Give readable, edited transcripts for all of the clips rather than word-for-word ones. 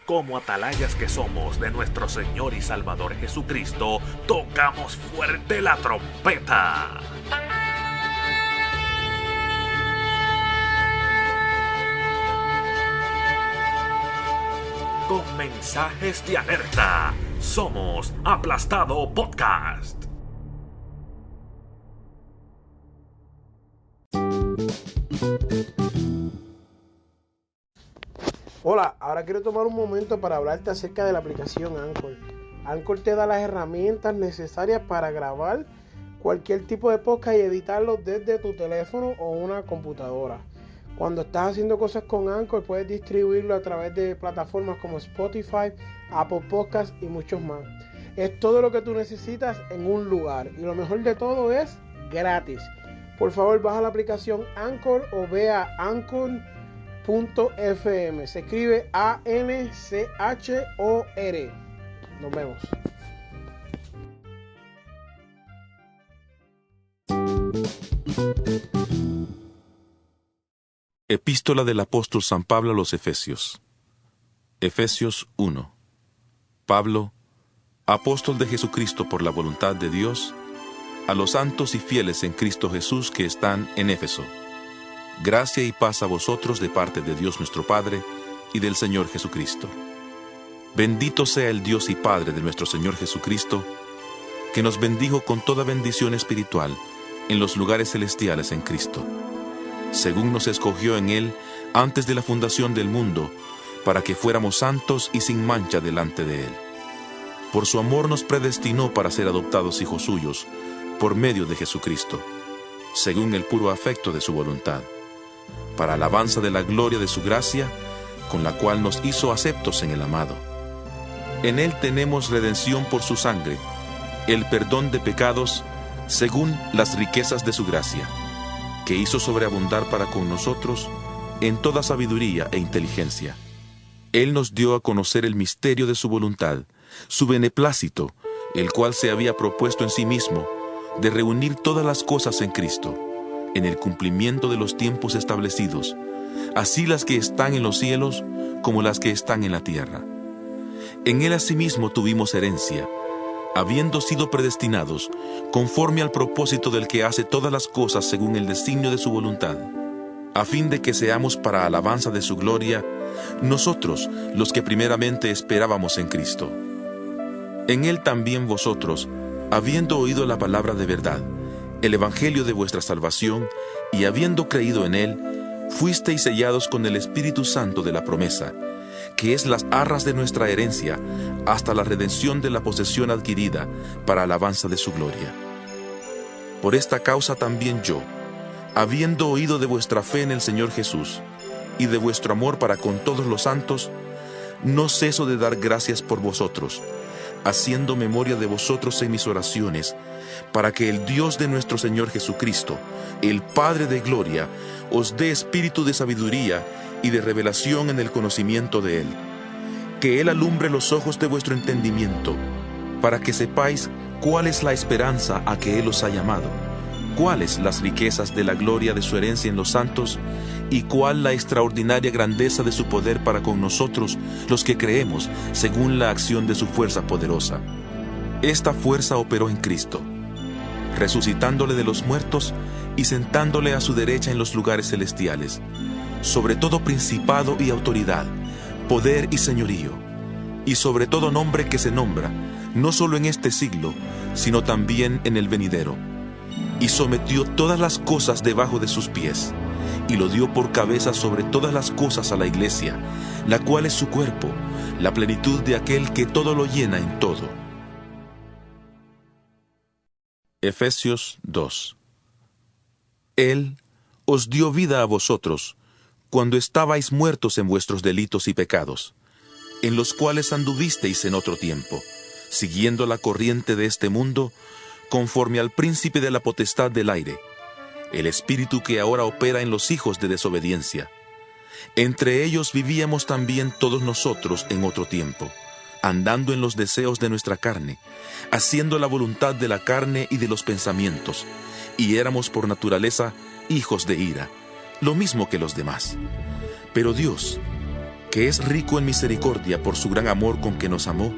Como atalayas que somos de nuestro Señor y Salvador Jesucristo, tocamos fuerte la trompeta. Con mensajes de alerta, somos Aplastado Podcast. Hola, ahora quiero tomar un momento para hablarte acerca de la aplicación Anchor. Anchor te da las herramientas necesarias para grabar cualquier tipo de podcast y editarlo desde tu teléfono o una computadora. Cuando estás haciendo cosas con Anchor, puedes distribuirlo a través de plataformas como Spotify, Apple Podcasts y muchos más. Es todo lo que tú necesitas en un lugar y lo mejor de todo es gratis. Por favor, baja la aplicación Anchor o ve a Anchor.fm. Se escribe ANCHOR. Nos vemos. Epístola del apóstol San Pablo a los Efesios. Efesios 1. Pablo, apóstol de Jesucristo por la voluntad de Dios, a los santos y fieles en Cristo Jesús que están en Éfeso. Gracia y paz a vosotros de parte de Dios nuestro Padre y del Señor Jesucristo. Bendito sea el Dios y Padre de nuestro Señor Jesucristo, que nos bendijo con toda bendición espiritual en los lugares celestiales en Cristo, según nos escogió en Él antes de la fundación del mundo, para que fuéramos santos y sin mancha delante de Él. Por su amor nos predestinó para ser adoptados hijos suyos, por medio de Jesucristo, según el puro afecto de su voluntad, para alabanza de la gloria de su gracia, con la cual nos hizo aceptos en el amado. En Él tenemos redención por su sangre, el perdón de pecados, según las riquezas de su gracia, que hizo sobreabundar para con nosotros en toda sabiduría e inteligencia. Él nos dio a conocer el misterio de su voluntad, su beneplácito, el cual se había propuesto en sí mismo, de reunir todas las cosas en Cristo, en el cumplimiento de los tiempos establecidos, así las que están en los cielos como las que están en la tierra. En Él asimismo tuvimos herencia, habiendo sido predestinados, conforme al propósito del que hace todas las cosas según el designio de su voluntad, a fin de que seamos para alabanza de su gloria, nosotros los que primeramente esperábamos en Cristo. En Él también vosotros, habiendo oído la palabra de verdad, el evangelio de vuestra salvación, y habiendo creído en Él, fuisteis sellados con el Espíritu Santo de la promesa, que es las arras de nuestra herencia, hasta la redención de la posesión adquirida, para alabanza de su gloria. Por esta causa también yo, habiendo oído de vuestra fe en el Señor Jesús, y de vuestro amor para con todos los santos, no ceso de dar gracias por vosotros, haciendo memoria de vosotros en mis oraciones, para que el Dios de nuestro Señor Jesucristo, el Padre de gloria, os dé espíritu de sabiduría y de revelación en el conocimiento de Él. Que Él alumbre los ojos de vuestro entendimiento, para que sepáis cuál es la esperanza a que Él os ha llamado, cuáles las riquezas de la gloria de su herencia en los santos, y cuál la extraordinaria grandeza de su poder para con nosotros, los que creemos, según la acción de su fuerza poderosa. Esta fuerza operó en Cristo, resucitándole de los muertos y sentándole a su derecha en los lugares celestiales, sobre todo principado y autoridad, poder y señorío, y sobre todo nombre que se nombra, no solo en este siglo, sino también en el venidero. Y sometió todas las cosas debajo de sus pies, y lo dio por cabeza sobre todas las cosas a la Iglesia, la cual es su cuerpo, la plenitud de aquel que todo lo llena en todo. Efesios 2. Él os dio vida a vosotros, cuando estabais muertos en vuestros delitos y pecados, en los cuales anduvisteis en otro tiempo, siguiendo la corriente de este mundo, conforme al príncipe de la potestad del aire, el espíritu que ahora opera en los hijos de desobediencia. Entre ellos vivíamos también todos nosotros en otro tiempo, andando en los deseos de nuestra carne, haciendo la voluntad de la carne y de los pensamientos, y éramos por naturaleza hijos de ira, lo mismo que los demás. Pero Dios, que es rico en misericordia por su gran amor con que nos amó,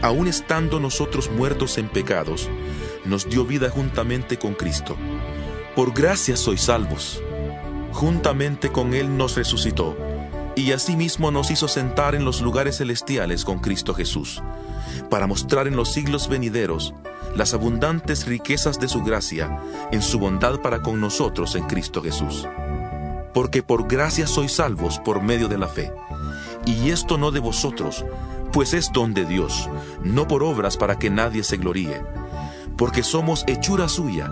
aun estando nosotros muertos en pecados, nos dio vida juntamente con Cristo. Por gracia sois salvos. Juntamente con Él nos resucitó, y asimismo nos hizo sentar en los lugares celestiales con Cristo Jesús, para mostrar en los siglos venideros las abundantes riquezas de su gracia en su bondad para con nosotros en Cristo Jesús. Porque por gracia sois salvos por medio de la fe, y esto no de vosotros, pues es don de Dios, no por obras para que nadie se gloríe, porque somos hechura suya,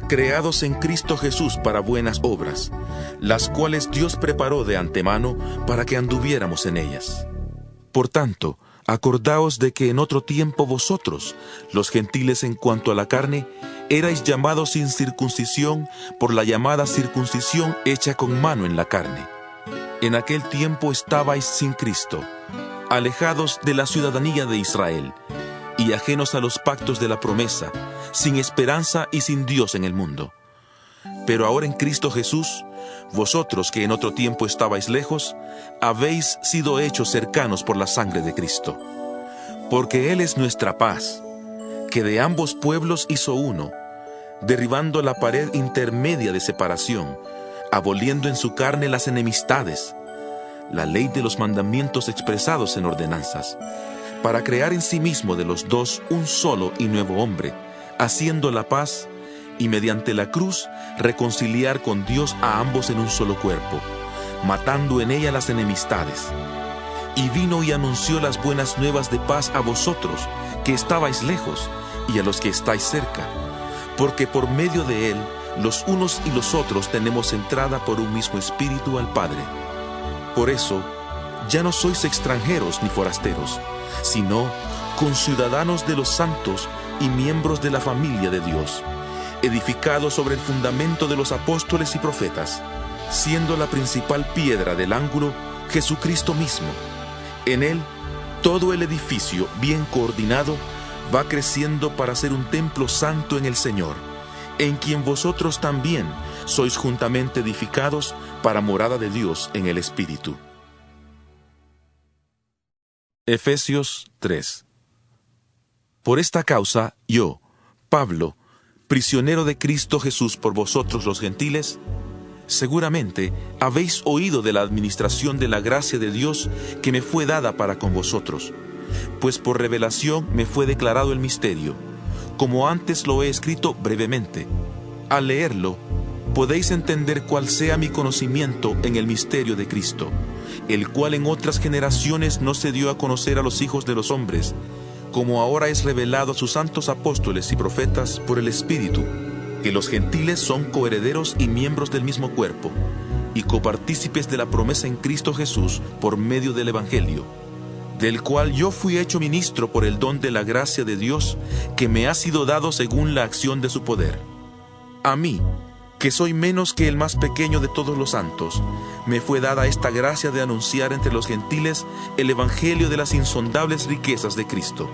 creados en Cristo Jesús para buenas obras, las cuales Dios preparó de antemano para que anduviéramos en ellas. Por tanto, acordaos de que en otro tiempo vosotros, los gentiles en cuanto a la carne, erais llamados sin circuncisión por la llamada circuncisión hecha con mano en la carne. En aquel tiempo estabais sin Cristo, alejados de la ciudadanía de Israel, y ajenos a los pactos de la promesa, sin esperanza y sin Dios en el mundo. Pero ahora en Cristo Jesús, vosotros que en otro tiempo estabais lejos, habéis sido hechos cercanos por la sangre de Cristo. Porque Él es nuestra paz, que de ambos pueblos hizo uno, derribando la pared intermedia de separación, aboliendo en su carne las enemistades, la ley de los mandamientos expresados en ordenanzas, para crear en sí mismo de los dos un solo y nuevo hombre, haciendo la paz, y mediante la cruz reconciliar con Dios a ambos en un solo cuerpo, matando en ella las enemistades. Y vino y anunció las buenas nuevas de paz a vosotros, que estabais lejos, y a los que estáis cerca, porque por medio de él, los unos y los otros tenemos entrada por un mismo espíritu al Padre. Por eso, ya no sois extranjeros ni forasteros, sino conciudadanos de los santos y miembros de la familia de Dios, edificados sobre el fundamento de los apóstoles y profetas, siendo la principal piedra del ángulo Jesucristo mismo. En él, todo el edificio, bien coordinado, va creciendo para ser un templo santo en el Señor, en quien vosotros también sois juntamente edificados para morada de Dios en el Espíritu. Efesios 3. Por esta causa, yo, Pablo, prisionero de Cristo Jesús por vosotros los gentiles, seguramente habéis oído de la administración de la gracia de Dios que me fue dada para con vosotros, pues por revelación me fue declarado el misterio, como antes lo he escrito brevemente. Al leerlo, podéis entender cuál sea mi conocimiento en el misterio de Cristo, el cual en otras generaciones no se dio a conocer a los hijos de los hombres, como ahora es revelado a sus santos apóstoles y profetas por el Espíritu, que los gentiles son coherederos y miembros del mismo cuerpo, y copartícipes de la promesa en Cristo Jesús por medio del Evangelio, del cual yo fui hecho ministro por el don de la gracia de Dios, que me ha sido dado según la acción de su poder. A mí, que soy menos que el más pequeño de todos los santos, me fue dada esta gracia de anunciar entre los gentiles el evangelio de las insondables riquezas de Cristo,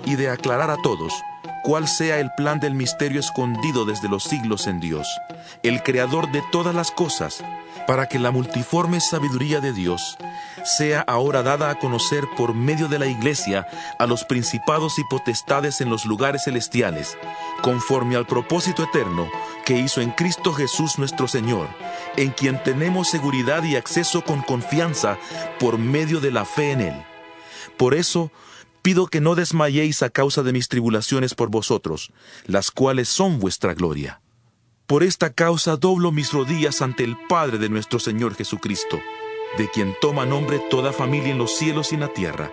y de aclarar a todos cuál sea el plan del misterio escondido desde los siglos en Dios, el creador de todas las cosas, para que la multiforme sabiduría de Dios sea ahora dada a conocer por medio de la Iglesia a los principados y potestades en los lugares celestiales, conforme al propósito eterno que hizo en Cristo Jesús nuestro Señor, en quien tenemos seguridad y acceso con confianza por medio de la fe en Él. Por eso, pido que no desmayéis a causa de mis tribulaciones por vosotros, las cuales son vuestra gloria. Por esta causa doblo mis rodillas ante el Padre de nuestro Señor Jesucristo, de quien toma nombre toda familia en los cielos y en la tierra,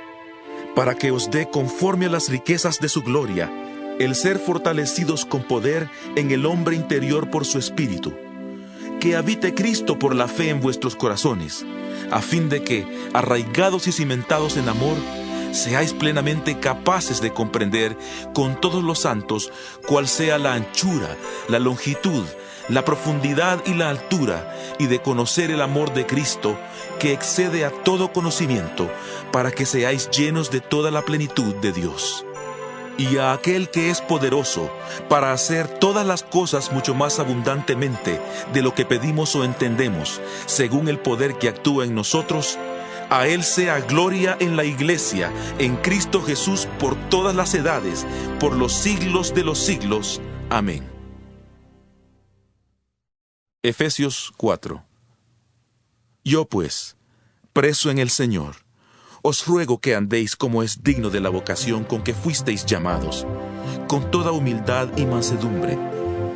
para que os dé conforme a las riquezas de su gloria, el ser fortalecidos con poder en el hombre interior por su Espíritu, que habite Cristo por la fe en vuestros corazones, a fin de que, arraigados y cimentados en amor, seáis plenamente capaces de comprender con todos los santos cuál sea la anchura, la longitud, la profundidad y la altura, y de conocer el amor de Cristo, que excede a todo conocimiento, para que seáis llenos de toda la plenitud de Dios. Y a aquel que es poderoso para hacer todas las cosas mucho más abundantemente de lo que pedimos o entendemos, según el poder que actúa en nosotros, A Él sea gloria en la Iglesia, en Cristo Jesús, por todas las edades, por los siglos de los siglos. Amén. Efesios 4. Yo pues, preso en el Señor, os ruego que andéis como es digno de la vocación con que fuisteis llamados, con toda humildad y mansedumbre,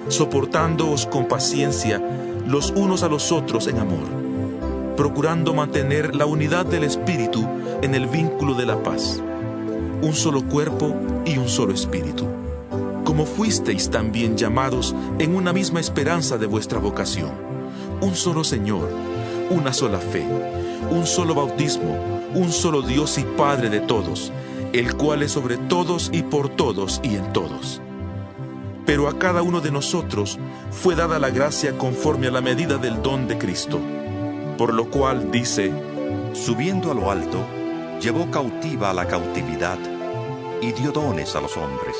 soportándoos con paciencia los unos a los otros en amor, procurando mantener la unidad del Espíritu en el vínculo de la paz. Un solo cuerpo y un solo Espíritu, como fuisteis también llamados en una misma esperanza de vuestra vocación. Un solo Señor, una sola fe, un solo bautismo, un solo Dios y Padre de todos, el cual es sobre todos y por todos y en todos. Pero a cada uno de nosotros fue dada la gracia conforme a la medida del don de Cristo. Por lo cual dice: subiendo a lo alto, llevó cautiva a la cautividad y dio dones a los hombres.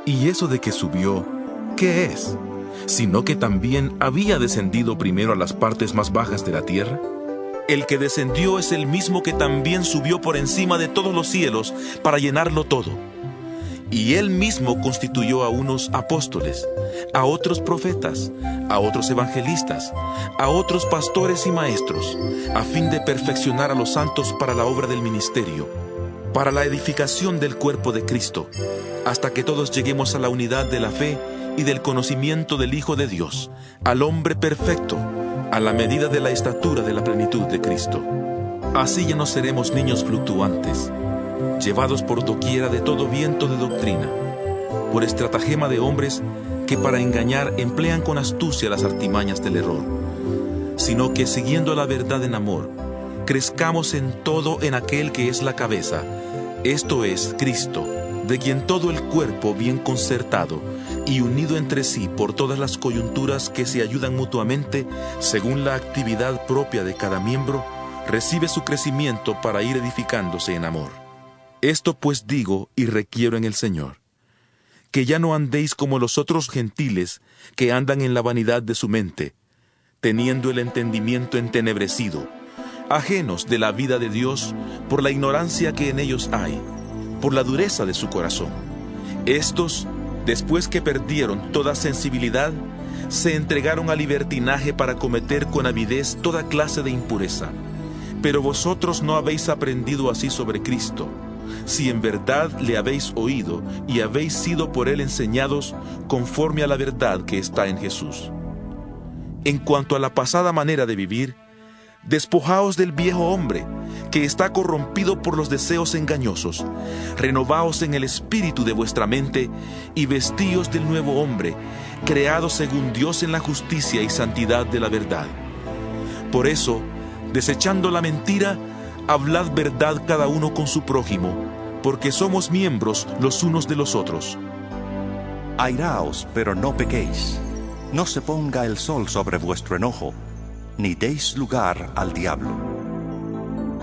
¿Y eso de que subió, qué es? Sino que también había descendido primero a las partes más bajas de la tierra. El que descendió es el mismo que también subió por encima de todos los cielos para llenarlo todo. Y Él mismo constituyó a unos apóstoles, a otros profetas, a otros evangelistas, a otros pastores y maestros, a fin de perfeccionar a los santos para la obra del ministerio, para la edificación del cuerpo de Cristo, hasta que todos lleguemos a la unidad de la fe y del conocimiento del Hijo de Dios, al hombre perfecto, a la medida de la estatura de la plenitud de Cristo. Así ya no seremos niños fluctuantes, llevados por doquiera de todo viento de doctrina, por estratagema de hombres que para engañar emplean con astucia las artimañas del error, sino que siguiendo la verdad en amor, crezcamos en todo en aquel que es la cabeza, esto es, Cristo, de quien todo el cuerpo bien concertado y unido entre sí por todas las coyunturas que se ayudan mutuamente, según la actividad propia de cada miembro, recibe su crecimiento para ir edificándose en amor. Esto pues digo y requiero en el Señor, que ya no andéis como los otros gentiles que andan en la vanidad de su mente, teniendo el entendimiento entenebrecido, ajenos de la vida de Dios por la ignorancia que en ellos hay, por la dureza de su corazón. Estos, después que perdieron toda sensibilidad, se entregaron al libertinaje para cometer con avidez toda clase de impureza. Pero vosotros no habéis aprendido así sobre Cristo, si en verdad le habéis oído y habéis sido por él enseñados conforme a la verdad que está en Jesús. En cuanto a la pasada manera de vivir, despojaos del viejo hombre, que está corrompido por los deseos engañosos. Renovaos en el espíritu de vuestra mente y vestíos del nuevo hombre, creado según Dios en la justicia y santidad de la verdad. Por eso, desechando la mentira, hablad verdad cada uno con su prójimo, porque somos miembros los unos de los otros. Airaos, pero no pequéis. No se ponga el sol sobre vuestro enojo, ni deis lugar al diablo.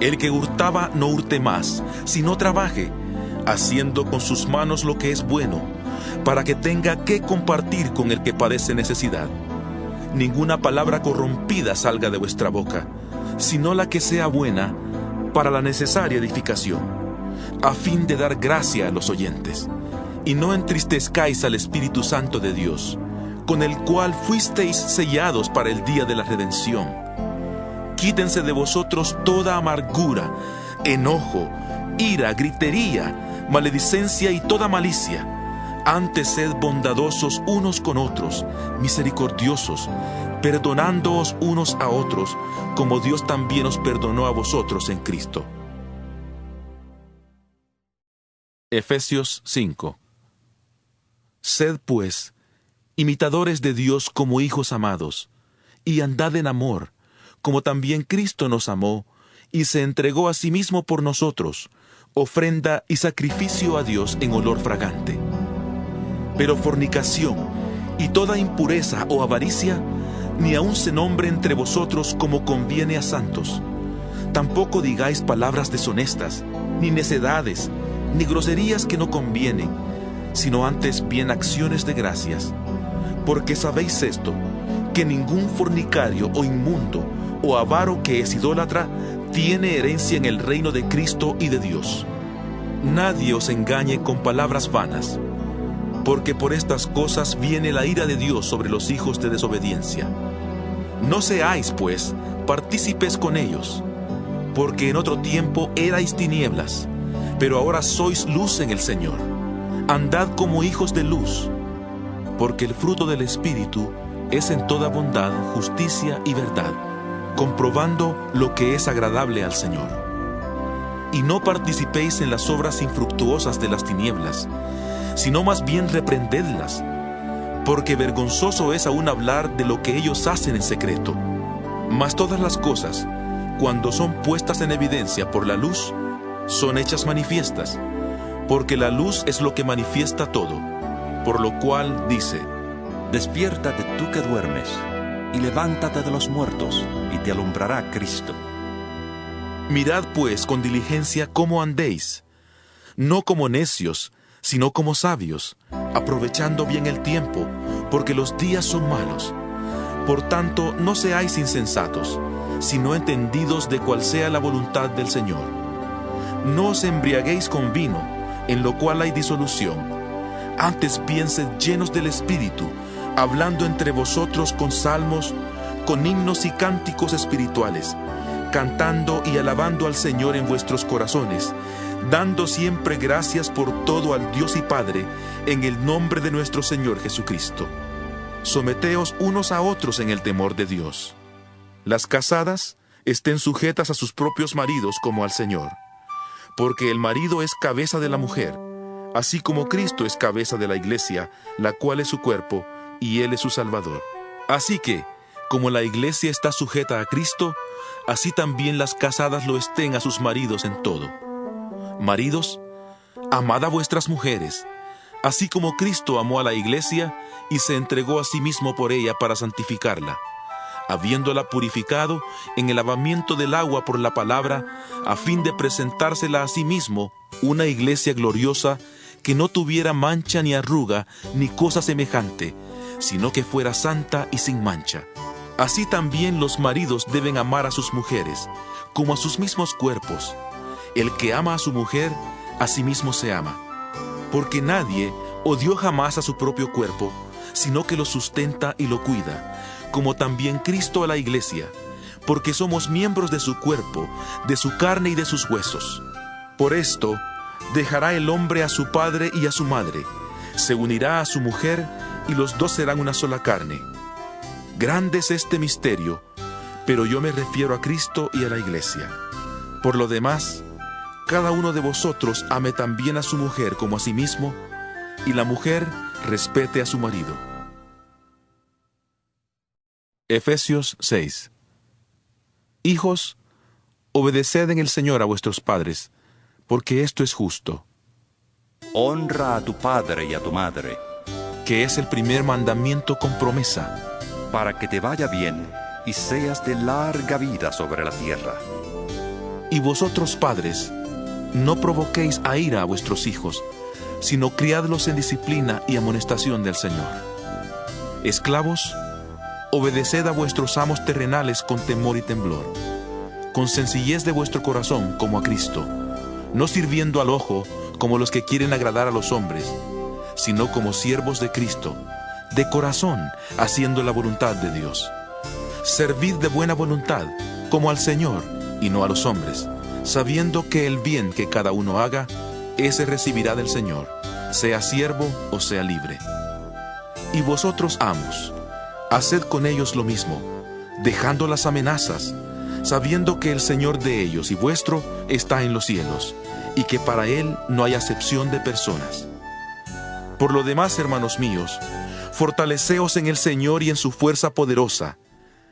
El que hurtaba no hurte más, sino trabaje, haciendo con sus manos lo que es bueno, para que tenga que compartir con el que padece necesidad. Ninguna palabra corrompida salga de vuestra boca, sino la que sea buena para la necesaria edificación, a fin de dar gracia a los oyentes. Y no entristezcáis al Espíritu Santo de Dios, con el cual fuisteis sellados para el día de la redención. Quítense de vosotros toda amargura, enojo, ira, gritería, maledicencia y toda malicia. Antes sed bondadosos unos con otros, misericordiosos, perdonándoos unos a otros, como Dios también os perdonó a vosotros en Cristo. Efesios 5. Sed, pues, imitadores de Dios como hijos amados, y andad en amor, como también Cristo nos amó, y se entregó a sí mismo por nosotros, ofrenda y sacrificio a Dios en olor fragante. Pero fornicación y toda impureza o avaricia, ni aun se nombre entre vosotros como conviene a santos. Tampoco digáis palabras deshonestas, ni necedades, ni groserías que no convienen, sino antes bien acciones de gracias. Porque sabéis esto, que ningún fornicario o inmundo, o avaro que es idólatra, tiene herencia en el reino de Cristo y de Dios. Nadie os engañe con palabras vanas, porque por estas cosas viene la ira de Dios sobre los hijos de desobediencia. No seáis, pues, partícipes con ellos, porque en otro tiempo erais tinieblas, pero ahora sois luz en el Señor. Andad como hijos de luz, porque el fruto del Espíritu es en toda bondad, justicia y verdad, comprobando lo que es agradable al Señor. Y no participéis en las obras infructuosas de las tinieblas, sino más bien reprendedlas, porque vergonzoso es aún hablar de lo que ellos hacen en secreto. Mas todas las cosas, cuando son puestas en evidencia por la luz, son hechas manifiestas, porque la luz es lo que manifiesta todo, por lo cual dice: Despiértate tú que duermes, y levántate de los muertos, y te alumbrará Cristo. Mirad pues con diligencia cómo andéis, no como necios, sino como sabios, aprovechando bien el tiempo, porque los días son malos. Por tanto, no seáis insensatos, sino entendidos de cuál sea la voluntad del Señor. No os embriaguéis con vino, en lo cual hay disolución. Antes bien sed llenos del Espíritu, hablando entre vosotros con salmos, con himnos y cánticos espirituales, cantando y alabando al Señor en vuestros corazones, dando siempre gracias por todo al Dios y Padre, en el nombre de nuestro Señor Jesucristo. Someteos unos a otros en el temor de Dios. Las casadas estén sujetas a sus propios maridos como al Señor, porque el marido es cabeza de la mujer, así como Cristo es cabeza de la iglesia, la cual es su cuerpo, y Él es su Salvador. Así que, como la iglesia está sujeta a Cristo, así también las casadas lo estén a sus maridos en todo. Maridos, amad a vuestras mujeres, así como Cristo amó a la iglesia y se entregó a sí mismo por ella para santificarla, habiéndola purificado en el lavamiento del agua por la palabra, a fin de presentársela a sí mismo una iglesia gloriosa, que no tuviera mancha ni arruga ni cosa semejante, sino que fuera santa y sin mancha. Así también los maridos deben amar a sus mujeres, como a sus mismos cuerpos. El que ama a su mujer, a sí mismo se ama. Porque nadie odió jamás a su propio cuerpo, sino que lo sustenta y lo cuida, como también Cristo a la iglesia, porque somos miembros de su cuerpo, de su carne y de sus huesos. Por esto, dejará el hombre a su padre y a su madre, se unirá a su mujer, y los dos serán una sola carne. Grande es este misterio, pero yo me refiero a Cristo y a la iglesia. Por lo demás, cada uno de vosotros ame también a su mujer como a sí mismo, y la mujer respete a su marido. Efesios 6. Hijos, obedeced en el Señor a vuestros padres, porque esto es justo. Honra a tu padre y a tu madre, Que es el primer mandamiento con promesa, para que te vaya bien y seas de larga vida sobre la tierra. y vosotros padres, no provoquéis a ira a vuestros hijos, sino criadlos en disciplina y amonestación del Señor. Esclavos, obedeced a vuestros amos terrenales con temor y temblor, con sencillez de vuestro corazón como a Cristo, no sirviendo al ojo como los que quieren agradar a los hombres, sino como siervos de Cristo, de corazón haciendo la voluntad de Dios. Servid de buena voluntad, como al Señor y no a los hombres, sabiendo que el bien que cada uno haga, ese recibirá del Señor, sea siervo o sea libre. Y vosotros, amos, haced con ellos lo mismo, dejando las amenazas, sabiendo que el Señor de ellos y vuestro está en los cielos, y que para Él no hay acepción de personas. Por lo demás, hermanos míos, fortaleceos en el Señor y en su fuerza poderosa.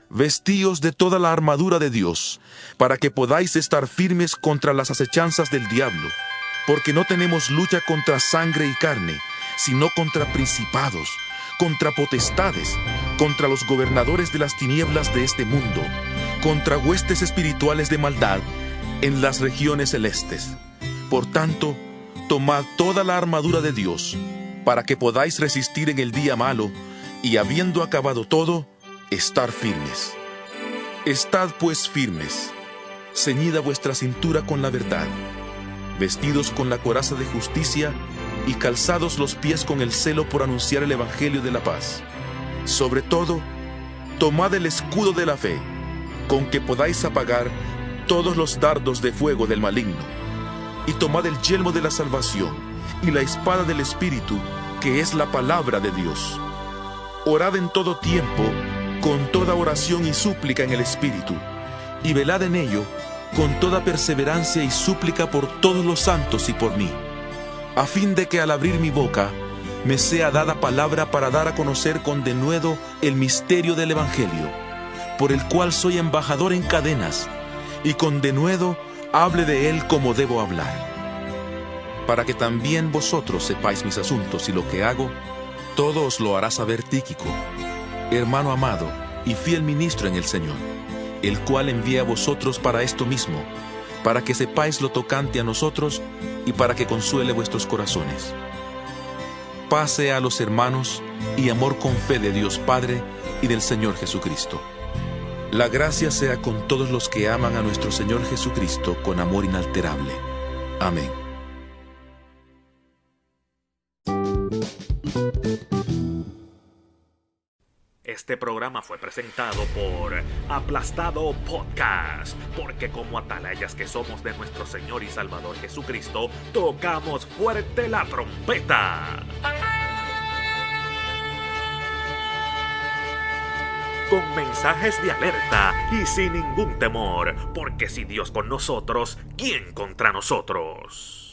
Vestíos de toda la armadura de Dios, para que podáis estar firmes contra las acechanzas del diablo, porque no tenemos lucha contra sangre y carne, sino contra principados, contra potestades, contra los gobernadores de las tinieblas de este mundo, contra huestes espirituales de maldad en las regiones celestes. Por tanto, tomad toda la armadura de Dios, para que podáis resistir en el día malo, y habiendo acabado todo, estar firmes. Estad pues firmes, ceñida vuestra cintura con la verdad, vestidos con la coraza de justicia y calzados los pies con el celo por anunciar el evangelio de la paz. Sobre todo, tomad el escudo de la fe, con que podáis apagar todos los dardos de fuego del maligno, y tomad el yelmo de la salvación y la espada del Espíritu, que es la palabra de Dios. Orad en todo tiempo, con toda oración y súplica en el Espíritu, y velad en ello con toda perseverancia y súplica por todos los santos y por mí, a fin de que al abrir mi boca me sea dada palabra para dar a conocer con denuedo el misterio del Evangelio, por el cual soy embajador en cadenas, y con denuedo hable de él como debo hablar. Para que también vosotros sepáis mis asuntos y lo que hago, todo os lo hará saber Tíquico, hermano amado y fiel ministro en el Señor, el cual envía a vosotros para esto mismo, para que sepáis lo tocante a nosotros y para que consuele vuestros corazones. Paz sea a los hermanos y amor con fe de Dios Padre y del Señor Jesucristo. La gracia sea con todos los que aman a nuestro Señor Jesucristo con amor inalterable. Amén. Este programa fue presentado por Aplastado Podcast, porque como atalayas que somos de nuestro Señor y Salvador Jesucristo, tocamos fuerte la trompeta. Con mensajes de alerta y sin ningún temor, porque si Dios con nosotros, ¿quién contra nosotros?